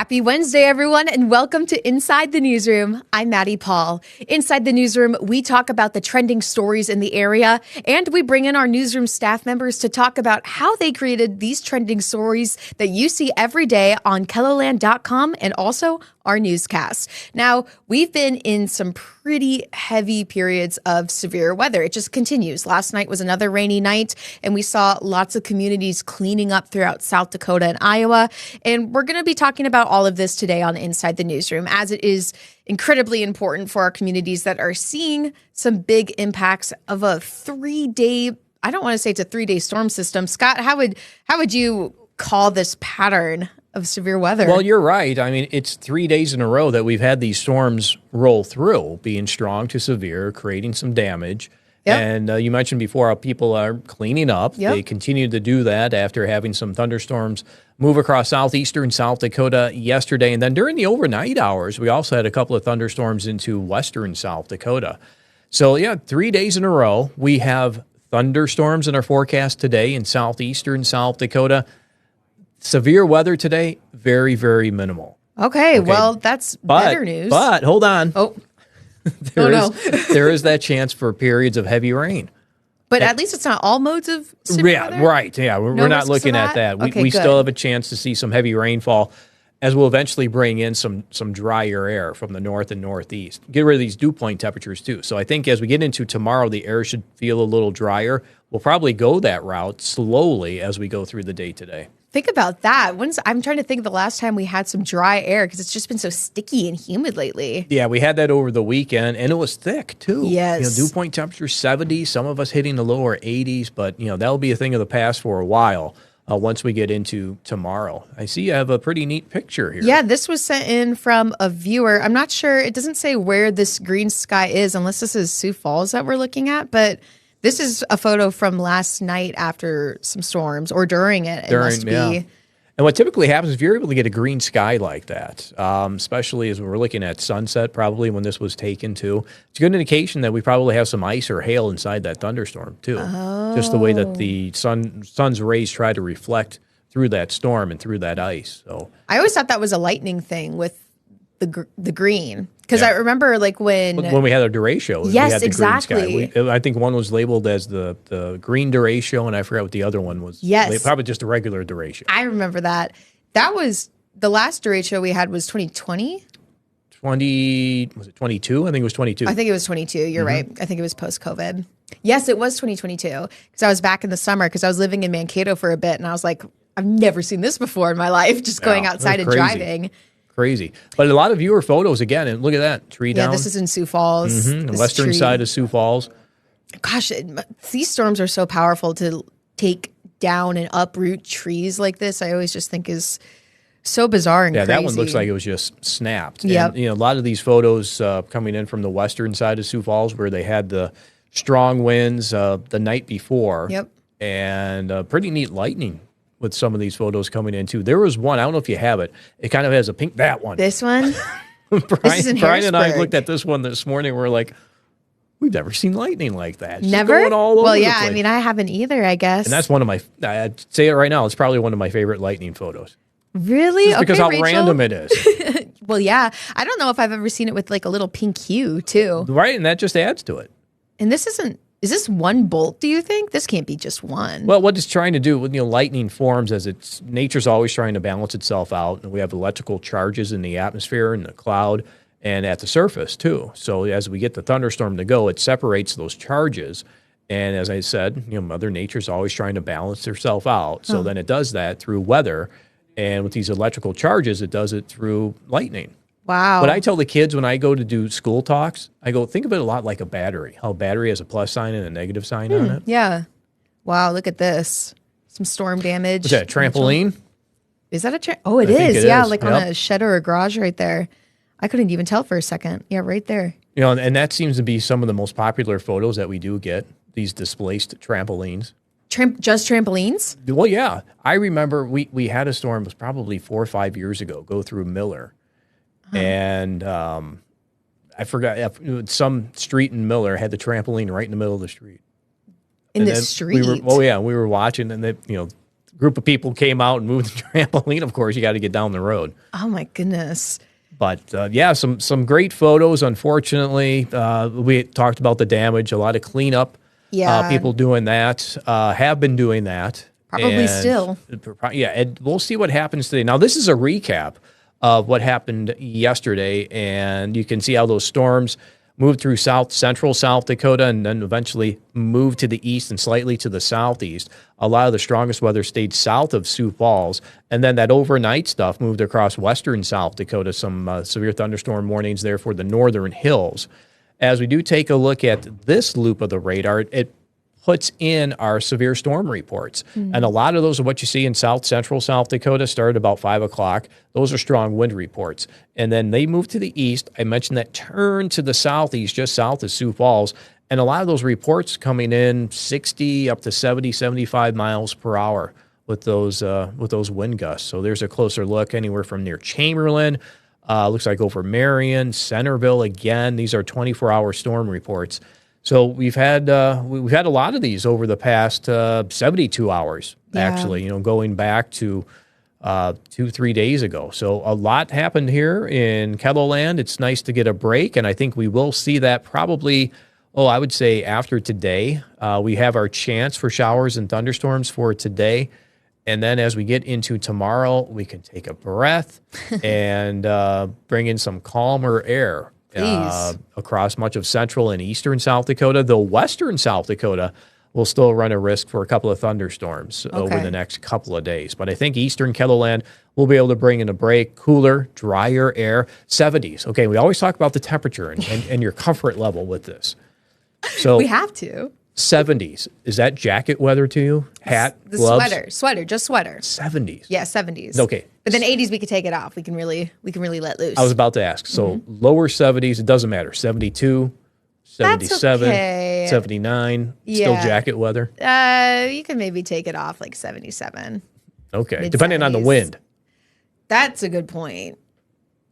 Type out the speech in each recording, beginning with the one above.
Happy Wednesday, everyone, and welcome to Inside the Newsroom. I'm Maddie Paul. Inside the Newsroom, we talk about the trending stories in the area, and we bring in our newsroom staff members to talk about how they created these trending stories that you see every day on KELOLAND.com and also our newscast. Now, we've been in some pretty heavy periods of severe weather. It just continues. Last night was another rainy night, and we saw lots of communities cleaning up throughout South Dakota and Iowa. And we're going to be talking about all of this today on Inside the Newsroom, as it is incredibly important for our communities that are seeing some big impacts of a 3-day, I don't want to say it's a 3-day storm system. Scott, how would you call this pattern of severe weather? Well, you're right. I mean, it's 3 days in a row that we've had these storms roll through, being strong to severe, creating some damage. Yep. And you mentioned before how people are cleaning up. Yep. They continue to do that after having some thunderstorms move across southeastern South Dakota yesterday. And then during the overnight hours, we also had a couple of thunderstorms into western South Dakota. So, yeah, 3 days in a row, we have thunderstorms in our forecast today in southeastern South Dakota. Severe weather today, very, very minimal. Okay, well, that's better news. But hold on. Oh, there is that chance for periods of heavy rain. But at least it's not all modes of severe weather? Right. Yeah, we're not looking at that. We still have a chance to see some heavy rainfall, as we'll eventually bring in some drier air from the north and northeast. Get rid of these dew point temperatures too. So I think as we get into tomorrow, the air should feel a little drier. We'll probably go that route slowly as we go through the day today. Think about that. I'm trying to think of the last time we had some dry air, because it's just been so sticky and humid lately. Yeah, we had that over the weekend, and it was thick too. Yes. Dew point temperature 70, some of us hitting the lower 80s, but that'll be a thing of the past for a while once we get into tomorrow. I see you have a pretty neat picture here. Yeah, this was sent in from a viewer. I'm not sure. It doesn't say where this green sky is, unless this is Sioux Falls that we're looking at, but this is a photo from last night after some storms, or during it. It must be. Yeah. And what typically happens if you're able to get a green sky like that, especially as we're looking at sunset, probably when this was taken too, it's a good indication that we probably have some ice or hail inside that thunderstorm too. Oh. Just the way that the sun's rays try to reflect through that storm and through that ice. So I always thought that was a lightning thing with the green. Because I remember when we had our derecho. Yes, we had the exactly. Green sky. I think one was labeled as the green derecho, and I forgot what the other one was. Yes. Probably just a regular derecho. I remember that. That was the last derecho we had was 2020. Was it 22? I think it was 22. I think it was 22. You're right. I think it was post-COVID. Yes, it was 2022. Because I was back in the summer, because I was living in Mankato for a bit, and I was like, I've never seen this before in my life, just going outside and driving. Crazy. But a lot of viewer photos again, and look at that tree down. Yeah, this is in Sioux Falls. The western side of Sioux Falls. Gosh, these storms are so powerful to take down and uproot trees like this. I always just think is so bizarre and crazy. That one looks like it was just snapped. Yep. And, a lot of these photos coming in from the western side of Sioux Falls, where they had the strong winds the night before. Yep. And pretty neat lightning with some of these photos coming in too. There was one, I don't know if you have it. It kind of has a pink, that one. This one? Brian and I looked at this one this morning. We're like, we've never seen lightning like that. It's never? Going all over the place. I mean, I haven't either, I guess. And that's one of my, I'd say it right now, it's probably one of my favorite lightning photos. Really? Just because how random it is. Well, yeah. I don't know if I've ever seen it with like a little pink hue too. Right, and that just adds to it. And this isn't, is this one bolt, do you think? This can't be just one. Well, what it's trying to do with lightning forms as nature's always trying to balance itself out, and we have electrical charges in the atmosphere and the cloud and at the surface too. So as we get the thunderstorm to go, it separates those charges. And as I said, Mother Nature's always trying to balance herself out. So then it does that through weather, and with these electrical charges, it does it through lightning. Wow. What I tell the kids when I go to do school talks, I go, think of it a lot like a battery. How a battery has a plus sign and a negative sign on it. Yeah. Wow, look at this. Some storm damage. Is that a trampoline? Is that a Oh, it is. Yeah, like on a shed or a garage right there. I couldn't even tell for a second. Yeah, right there. And that seems to be some of the most popular photos that we do get, these displaced trampolines. Just trampolines? Well, yeah. I remember we had a storm, it was probably 4 or 5 years ago, go through Miller. And I forgot, some street in Miller had the trampoline right in the middle of the street. In the street? We were watching, and they, group of people came out and moved the trampoline. Of course, you got to get down the road. Oh, my goodness. But yeah, some great photos. Unfortunately, we talked about the damage, a lot of cleanup. Yeah. People doing that, have been doing that. Probably still. Yeah, and we'll see what happens today. Now, this is a recap of what happened yesterday, and you can see how those storms moved through central South Dakota and then eventually moved to the east and slightly to the southeast. A lot of the strongest weather stayed south of Sioux Falls, and then that overnight stuff moved across western South Dakota, some severe thunderstorm warnings there for the northern hills. As we do take a look at this loop of the radar, it puts in our severe storm reports. Mm-hmm. And a lot of those are what you see in central South Dakota, started about 5 o'clock. Those are strong wind reports. And then they move to the east. I mentioned that turn to the southeast, just south of Sioux Falls. And a lot of those reports coming in 60 up to 70, 75 miles per hour with those wind gusts. So there's a closer look anywhere from near Chamberlain. Looks like over Marion, Centerville again. These are 24-hour storm reports. So we've had a lot of these over the past 72 hours, actually, going back to 2-3 days ago. So a lot happened here in Kettleland. It's nice to get a break, and I think we will see that probably, I would say after today. We have our chance for showers and thunderstorms for today. And then as we get into tomorrow, we can take a breath and bring in some calmer air. Across much of central and eastern South Dakota, though western South Dakota will still run a risk for a couple of thunderstorms over the next couple of days. But I think eastern Kettleland will be able to bring in a break, cooler, drier air, 70s. Okay, we always talk about the temperature and your comfort level with this. So we have to. 70s. Is that jacket weather to you? Hat, gloves? Sweater, just sweater. 70s. Yeah, 70s. Okay. But then 80s, we could take it off. We can really let loose. I was about to ask. So lower 70s, it doesn't matter. 72, 77, okay. 79, still jacket weather? You can maybe take it off like 77. Okay, Mid-70s. depending on the wind. That's a good point.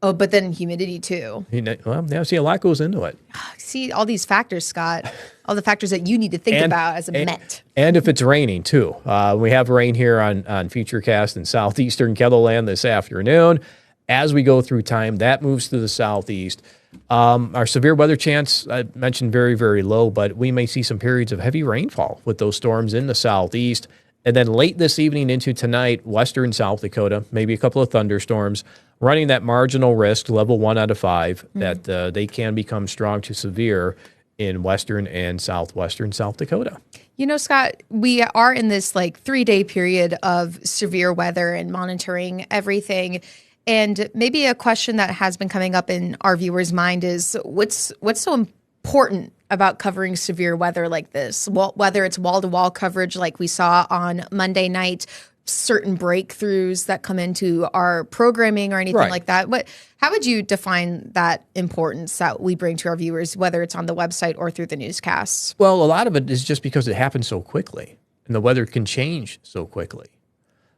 Oh, but then humidity too. Well, yeah, see, a lot goes into it. See, all these factors, Scott, all the factors that you need to think about as a Met. And if it's raining too. We have rain here on Futurecast in southeastern Kettleland this afternoon. As we go through time, that moves to the southeast. Our severe weather chance, I mentioned very, very low, but we may see some periods of heavy rainfall with those storms in the southeast. And then late this evening into tonight, western South Dakota, maybe a couple of thunderstorms, running that marginal risk, level 1 out of 5, that they can become strong to severe in western and southwestern South Dakota. You know, Scott, we are in this 3-day period of severe weather and monitoring everything. And maybe a question that has been coming up in our viewers' mind is what's so important about covering severe weather like this? Well, whether it's wall-to-wall coverage like we saw on Monday night, certain breakthroughs that come into our programming or anything like that. How would you define that importance that we bring to our viewers, whether it's on the website or through the newscasts? Well, a lot of it is just because it happens so quickly and the weather can change so quickly.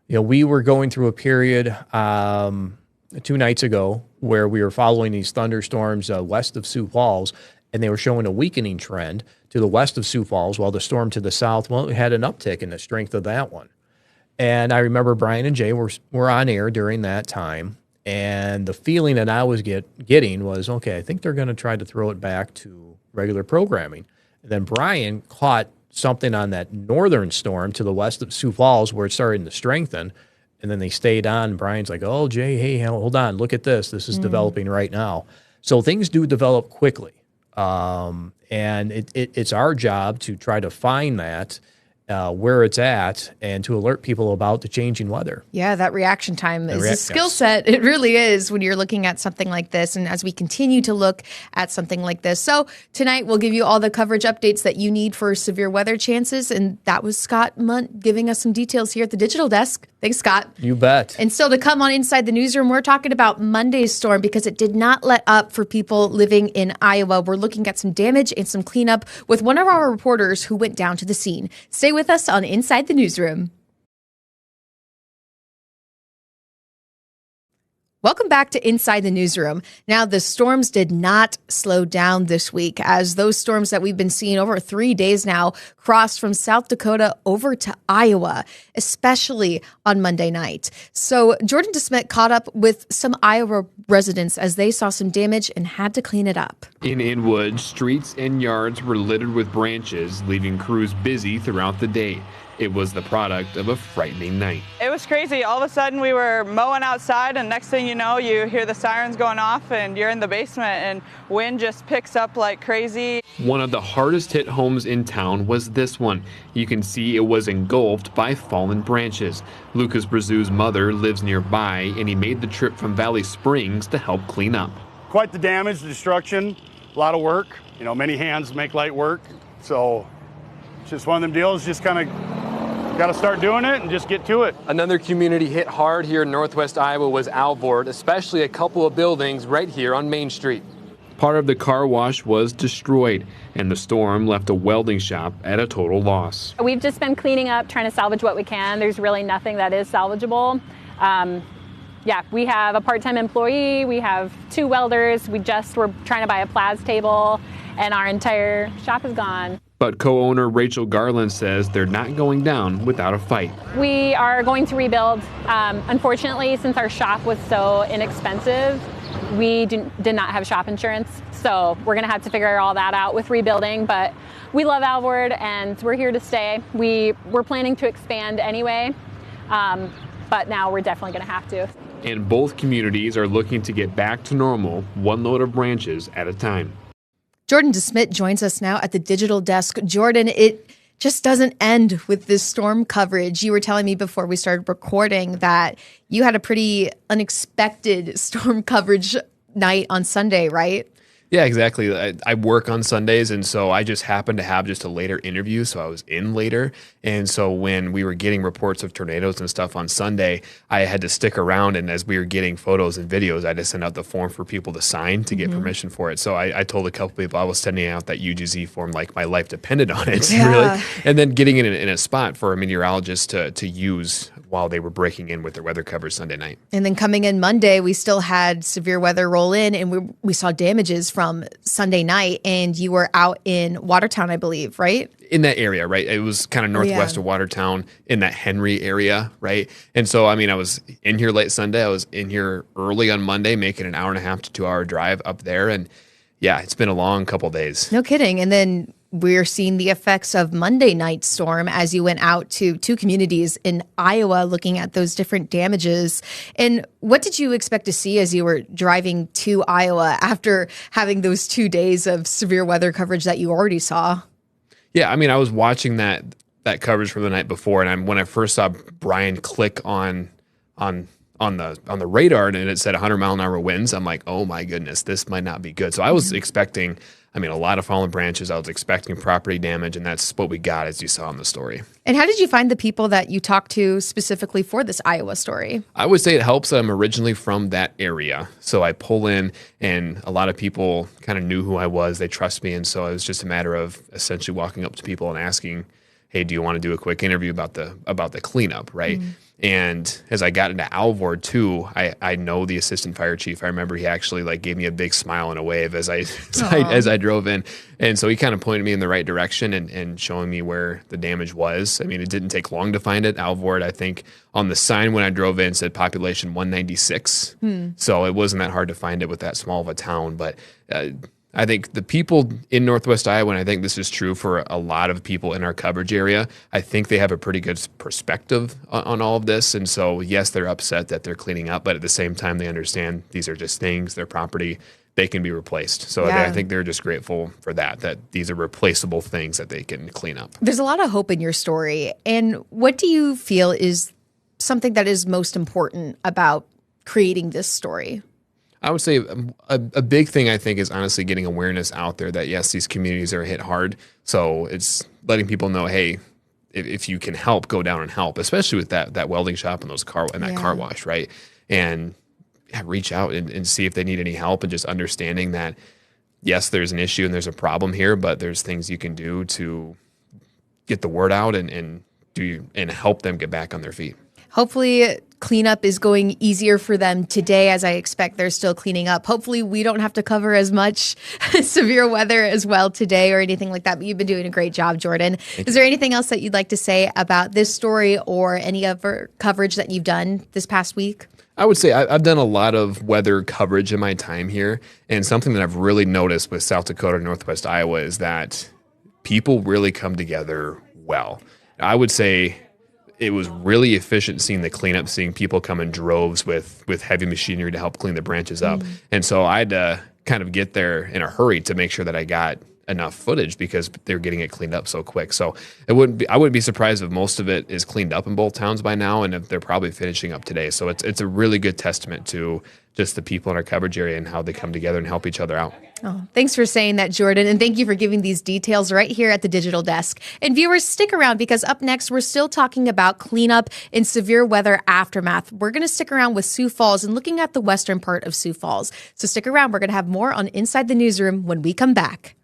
We were going through a period 2 nights ago where we were following these thunderstorms west of Sioux Falls, and they were showing a weakening trend to the west of Sioux Falls, while the storm to the south, we had an uptick in the strength of that one. And I remember Brian and Jay were on air during that time, and the feeling that I was getting was, okay, I think they're going to try to throw it back to regular programming. And then Brian caught something on that northern storm to the west of Sioux Falls where it started to strengthen, and then they stayed on. Brian's like, oh, Jay, hey, hold on, look at this. This is developing right now. So things do develop quickly. And it's our job to try to find that where it's at and to alert people about the changing weather. Yeah, that reaction time is a skill set. It really is when you're looking at something like this and as we continue to look at something like this. So tonight we'll give you all the coverage updates that you need for severe weather chances. And that was Scott Munt giving us some details here at the digital desk. Thanks, Scott. You bet. And still to come on Inside the Newsroom, we're talking about Monday's storm because it did not let up for people living in Iowa. We're looking at some damage and some cleanup with one of our reporters who went down to the scene. Stay with us on Inside the Newsroom. Welcome back to Inside the Newsroom. Now, the storms did not slow down this week, as those storms that we've been seeing over 3 days now crossed from South Dakota over to Iowa, especially on Monday night. So Jordan DeSmit caught up with some Iowa residents as they saw some damage and had to clean it up. In Inwood, streets and yards were littered with branches, leaving crews busy throughout the day. It was the product of a frightening night. It was crazy. All of a sudden we were mowing outside, and next thing you know, you hear the sirens going off and you're in the basement and wind just picks up like crazy. One of the hardest hit homes in town was this one. You can see it was engulfed by fallen branches. Lucas Brazu's mother lives nearby, and he made the trip from Valley Springs to help clean up. Quite the damage, the destruction, a lot of work. You know, many hands make light work. So it's just one of them deals, just kind of got to start doing it and just get to it. Another community hit hard here in northwest Iowa was Alvord, especially a couple of buildings right here on Main Street. Part of the car wash was destroyed, and the storm left a welding shop at a total loss. We've just been cleaning up, trying to salvage what we can. There's really nothing that is salvageable. We have a part-time employee, we have 2 welders, we just were trying to buy a Plaz table, and our entire shop is gone. But co-owner Rachel Garland says they're not going down without a fight. We are going to rebuild. Unfortunately, since our shop was so inexpensive, we did not have shop insurance. So we're going to have to figure all that out with rebuilding. But we love Alvord and we're here to stay. We're planning to expand anyway, but now we're definitely going to have to. And both communities are looking to get back to normal, one load of branches at a time. Jordan DeSmit joins us now at the digital desk. Jordan, it just doesn't end with this storm coverage. You were telling me before we started recording that you had a pretty unexpected storm coverage night on Sunday, right? Yeah, exactly. I work on Sundays, and so I just happened to have just a later interview, so I was in later. And so when we were getting reports of tornadoes and stuff on Sunday, I had to stick around, and as we were getting photos and videos, I just sent out the form for people to sign to get permission for it. So I told a couple people I was sending out that UGZ form like my life depended on it, really. And then getting it in a spot for a meteorologist to use while they were breaking in with their weather coverage Sunday night. And then coming in Monday, we still had severe weather roll in, and we saw damages from Sunday night, and you were out in Watertown, I believe, right? In that area, right? It was kind of northwest of Watertown in that Henry area, right? And so, I mean, I was in here late Sunday. I was in here early on Monday, making an 1.5 to 2 hour drive up there. And yeah, it's been a long couple days. No kidding. And then we're seeing the effects of Monday night storm as you went out to 2 communities in Iowa looking at those different damages. And what did you expect to see as you were driving to Iowa after having those 2 days of severe weather coverage that you already saw? Yeah, I mean, I was watching that coverage from the night before, and when I first saw Brian click on the radar and it said 100-mile-an-hour winds, I'm like, oh my goodness, this might not be good. So I was expecting, a lot of fallen branches. I was expecting property damage, and that's what we got, as you saw in the story. And how did you find the people that you talked to specifically for this Iowa story? I would say it helps that I'm originally from that area. So I pull in, and a lot of people kind of knew who I was. They trust me. And so it was just a matter of essentially walking up to people and asking, hey, do you want to do a quick interview about the cleanup, right? And as I got into Alvord too, I know the assistant fire chief. I remember he actually gave me a big smile and a wave as I drove in. And so he kind of pointed me in the right direction and showing me where the damage was. I mean, it didn't take long to find it. Alvord, I think on the sign when I drove in said population 196. So it wasn't that hard to find it with that small of a town. But I think the people in Northwest Iowa, and I think this is true for a lot of people in our coverage area, I think they have a pretty good perspective on all of this. And so, yes, they're upset that they're cleaning up, but at the same time, they understand these are just things, their property, they can be replaced. So I think they're just grateful for that these are replaceable things that they can clean up. There's a lot of hope in your story. And what do you feel is something that is most important about creating this story? I would say a big thing, I think, is honestly getting awareness out there that, yes, these communities are hit hard. So it's letting people know, hey, if you can help, go down and help, especially with that welding shop and that car wash, right? And reach out and see if they need any help, and just understanding that, yes, there's an issue and there's a problem here, but there's things you can do to get the word out and help them get back on their feet. hopefully cleanup is going easier for them today, as I expect they're still cleaning up. Hopefully we don't have to cover as much severe weather as well today or anything like that, but you've been doing a great job, Jordan. Is there anything else that you'd like to say about this story or any other coverage that you've done this past week? I would say I've done a lot of weather coverage in my time here, and something that I've really noticed with South Dakota and Northwest Iowa is that people really come together well. I would say it was really efficient seeing the cleanup, seeing people come in droves with heavy machinery to help clean the branches up. And so I had to kind of get there in a hurry to make sure that I got enough footage because they're getting it cleaned up so quick. So I wouldn't be surprised if most of it is cleaned up in both towns by now, and if they're probably finishing up today. So it's a really good testament to just the people in our coverage area and how they come together and help each other out. Oh, thanks for saying that, Jordan. And thank you for giving these details right here at the digital desk. And viewers, stick around because up next, we're still talking about cleanup and severe weather aftermath. We're going to stick around with Sioux Falls and looking at the western part of Sioux Falls. So stick around. We're going to have more on Inside the Newsroom when we come back.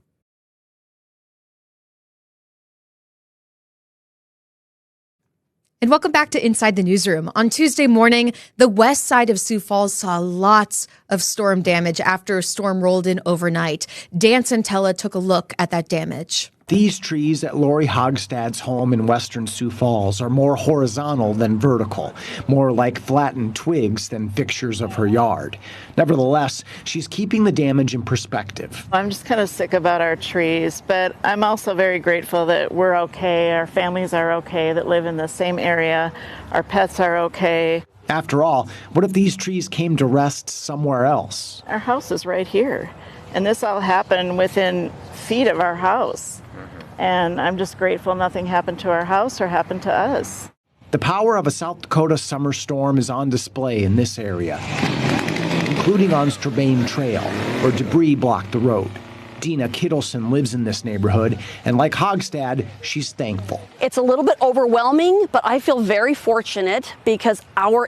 And welcome back to Inside the Newsroom. On Tuesday morning, the west side of Sioux Falls saw lots of storm damage after a storm rolled in overnight. Dan Santella took a look at that damage. These trees at Lori Hogstad's home in western Sioux Falls are more horizontal than vertical, more like flattened twigs than fixtures of her yard. Nevertheless, she's keeping the damage in perspective. I'm just kind of sick about our trees, but I'm also very grateful that we're okay, our families are okay that live in the same area, our pets are okay. After all, what if these trees came to rest somewhere else? Our house is right here, and this all happened within feet of our house. And I'm just grateful nothing happened to our house or happened to us. The power of a South Dakota summer storm is on display in this area, including on Strabane Trail, where debris blocked the road. Dina Kittleson lives in this neighborhood, and like Hogstad, she's thankful. It's a little bit overwhelming, but I feel very fortunate because our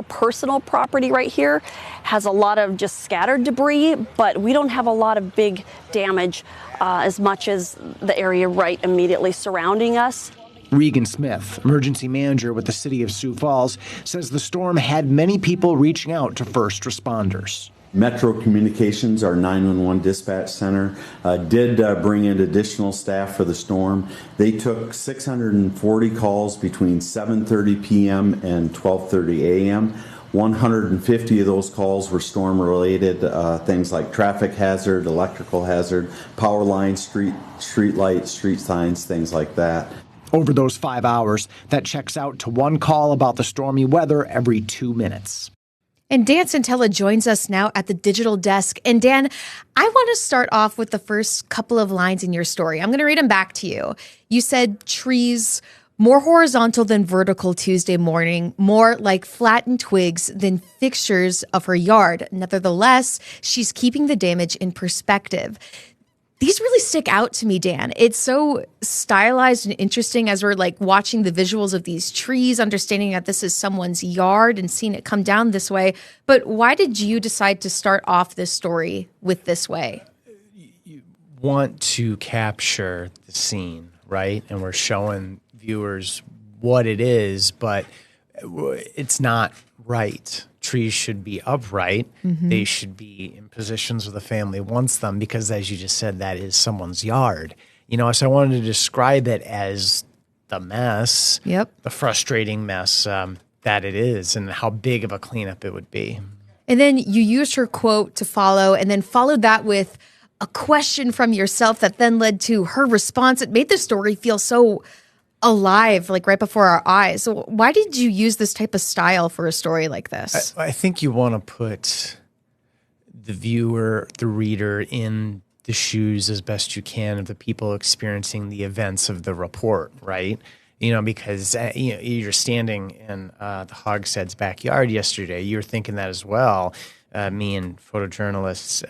personal property right here has a lot of just scattered debris, but we don't have a lot of big damage as much as the area right immediately surrounding us. Regan Smith, emergency manager with the city of Sioux Falls, says the storm had many people reaching out to first responders. Metro Communications, our 911 dispatch center, did bring in additional staff for the storm. They took 640 calls between 7:30 p.m. and 12:30 a.m. 150 of those calls were storm-related, things like traffic hazard, electrical hazard, power lines, street lights, street signs, things like that. Over those 5 hours, that checks out to one call about the stormy weather every 2 minutes. And Dan Santella joins us now at the digital desk. And Dan, I want to start off with the first couple of lines in your story. I'm going to read them back to you. You said trees more horizontal than vertical Tuesday morning, more like flattened twigs than fixtures of her yard. Nevertheless, she's keeping the damage in perspective. These really stick out to me, Dan. It's so stylized and interesting as we're like watching the visuals of these trees, understanding that this is someone's yard and seeing it come down this way. But why did you decide to start off this story with this way? You want to capture the scene, right? And we're showing viewers what it is, but it's not right. Trees should be upright. Mm-hmm. They should be in positions where the family wants them because, as you just said, that is someone's yard. You know, so I wanted to describe it as the mess, the frustrating mess that it is and how big of a cleanup it would be. And then you used her quote to follow and then followed that with a question from yourself that then led to her response. It made the story feel so alive, like right before our eyes. So why did you use this type of style for a story like this? I think you want to put the viewer, the reader in the shoes as best you can of the people experiencing the events of the report, right? You know, because you're standing in the Hogstad's backyard yesterday. You were thinking that as well. Me and photojournalist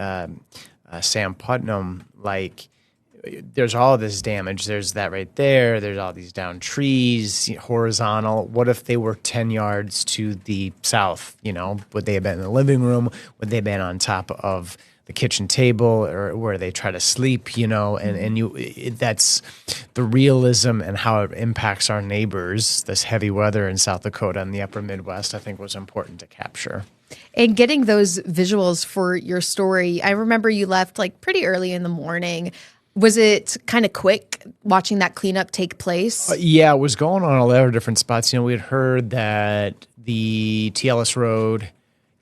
Sam Putnam, like, there's all this damage. There's that right there. There's all these down trees, horizontal. What if they were 10 yards to the south? You know, would they have been in the living room? Would they have been on top of the kitchen table or where they try to sleep, that's the realism and how it impacts our neighbors. This heavy weather in South Dakota and the upper Midwest, I think, was important to capture. And getting those visuals for your story, I remember you left like pretty early in the morning. Was it kind of quick watching that cleanup take place? Yeah, it was going on a lot of different spots. We had heard that the TLS Road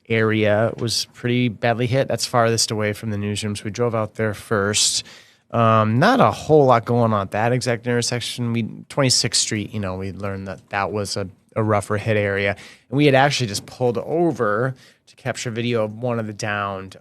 area was pretty badly hit. That's farthest away from the newsroom, so we drove out there first. Not a whole lot going on at that exact intersection. 26th Street, we learned that was a rougher hit area. And we had actually just pulled over to capture video of one of the downed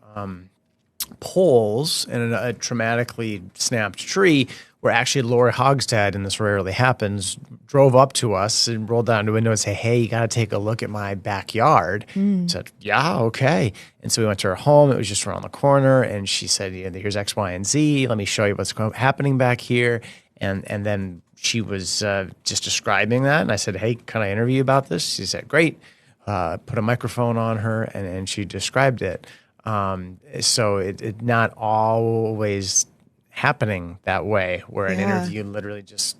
poles and a traumatically snapped tree where actually Lori Hogstad, and this rarely happens, drove up to us and rolled down the window and said, "Hey, you got to take a look at my backyard." Said, "Yeah, okay." And so we went to her home. It was just around the corner. And she said, "Here's X, Y, and Z. Let me show you what's happening back here." And then she was just describing that. And I said, "Hey, can I interview you about this?" She said, "Great." Put a microphone on her, and she described it. So it not always happening that way, where an interview literally just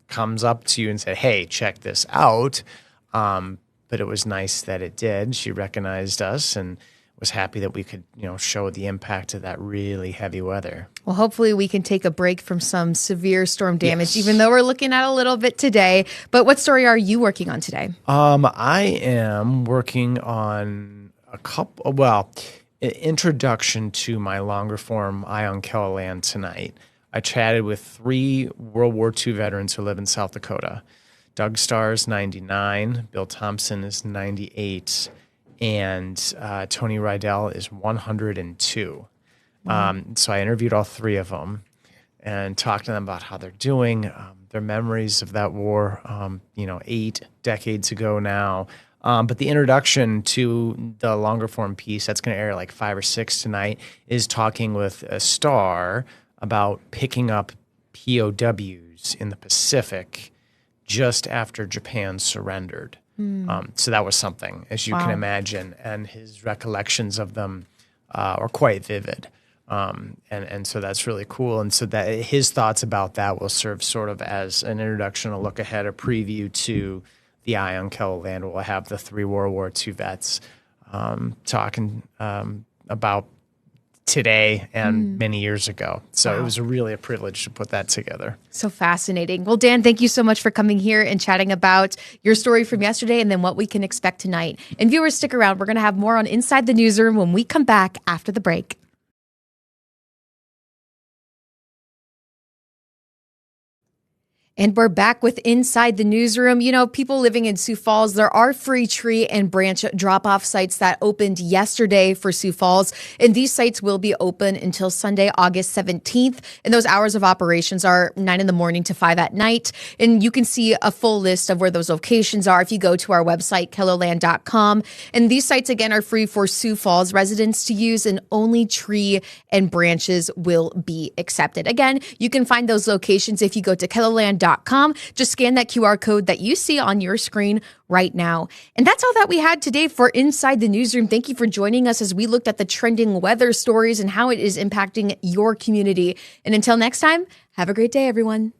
comes up to you and say, "Hey, check this out." But it was nice that it did. She recognized us and was happy that we could, show the impact of that really heavy weather. Well, hopefully we can take a break from some severe storm damage, even though we're looking at a little bit today. But what story are you working on today? I am working on an introduction to my longer form Eye on Keller tonight. I chatted with 3 World War II veterans who live in South Dakota. Doug Starr is 99, Bill Thompson is 98, and Tony Rydell is 102. So I interviewed all 3 of them and talked to them about how they're doing, their memories of that war, 8 decades ago now. But the introduction to the longer form piece that's going to air like 5 or 6 tonight is talking with a Star about picking up POWs in the Pacific just after Japan surrendered. So that was something, as you can imagine, and his recollections of them are quite vivid. And so that's really cool. And so that his thoughts about that will serve sort of as an introduction, a look ahead, a preview to the Eye on Keller. We'll have the 3 World War II vets talking about today and many years ago. So it was really a privilege to put that together. So fascinating. Well, Dan, thank you so much for coming here and chatting about your story from yesterday and then what we can expect tonight. And viewers, stick around. We're going to have more on Inside the Newsroom when we come back after the break. And we're back with Inside the Newsroom. People living in Sioux Falls, there are free tree and branch drop-off sites that opened yesterday for Sioux Falls. And these sites will be open until Sunday, August 17th. And those hours of operations are 9 in the morning to 5 at night. And you can see a full list of where those locations are if you go to our website, kellerland.com. And these sites, again, are free for Sioux Falls residents to use, and only tree and branches will be accepted. Again, you can find those locations if you go to kellerland.com. Just scan that QR code that you see on your screen right now. And that's all that we had today for Inside the Newsroom. Thank you for joining us as we looked at the trending weather stories and how it is impacting your community. And until next time, have a great day, everyone.